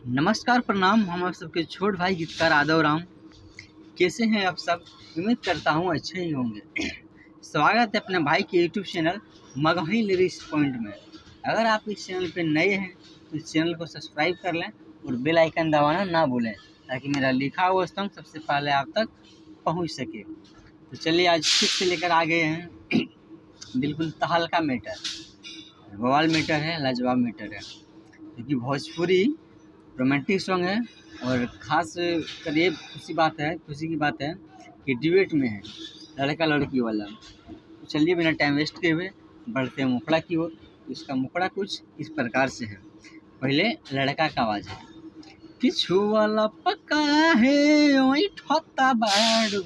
नमस्कार प्रणाम। हम आप सबके छोट भाई गीतकार आदव राम। कैसे हैं आप सब? उम्मीद करता हूँ अच्छे ही होंगे। स्वागत है अपने भाई के YouTube channel Magahi lyrics point में। अगर आप इस चैनल पे नए हैं तो इस चैनल को सब्सक्राइब कर लें और बेल आइकन दबाना ना भूलें, ताकि मेरा लिखा हुआ सॉन्ग सबसे पहले आप तक पहुँच सके। तो चलिए आज फिर से लेकर आ गए हैं बिल्कुल तहलका मैटर, बवाल मैटर है, लाजवाब मैटर है, क्योंकि भोजपुरी रोमांटिक सॉन्ग है और ख़ास कर ये खुशी की बात है कि ड्यूएट में है, लड़का लड़की वाला। तो चलिए बिना टाइम वेस्ट किए हुए बढ़ते हैं मुखड़ा की ओर। इसका मुखड़ा कुछ इस प्रकार से है। पहले लड़का का आवाज़ है। किछु वाला पका है ओइठता बाड़ू,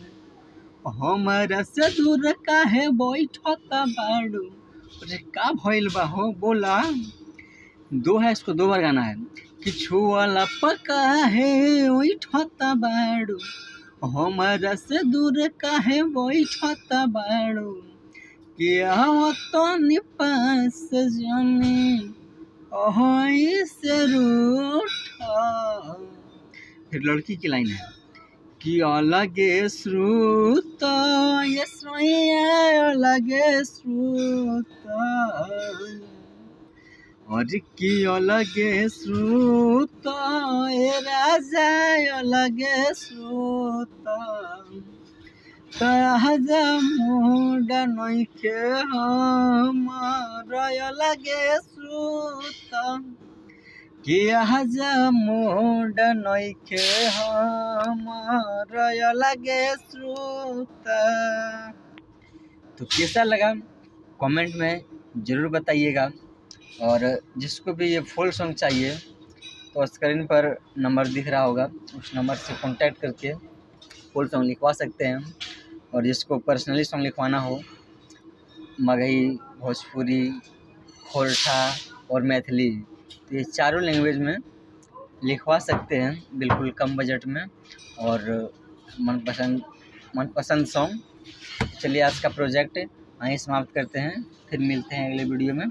हमरा से दूर काहे बैठता बाड़ू। अरे का भइल बा हो बोला। दो है, इसको दो बार गाना है। किछु वाला पका है ओइठता बाड़ू, हमरा से दूर काहे बैठता बाड़ू। कि आवतनी पास जानी ओही से रूठा। फिर लड़की की लाइन है कि अलगे श्रुत ये सोया अलगे श्रुत, और की अलगे श्रुत ए राजा अलगे श्रुत। ताजा मुंडा नइखे हमार अलगे श्रुत, कि आजा मुंडा नइखे हमार अलगे श्रुत। तो कैसा लगा कमेंट में ज़रूर बताइएगा। और जिसको भी ये फुल सॉन्ग चाहिए तो स्क्रीन पर नंबर दिख रहा होगा, उस नंबर से कांटेक्ट करके फुल सॉन्ग लिखवा सकते हैं। और जिसको पर्सनली सॉन्ग लिखवाना हो, मगही, भोजपुरी, खोरठा और मैथिली, तो ये चारों लैंग्वेज में लिखवा सकते हैं बिल्कुल कम बजट में और मनपसंद सॉन्ग। चलिए आज का प्रोजेक्ट यहीं समाप्त करते हैं, फिर मिलते हैं अगले वीडियो में।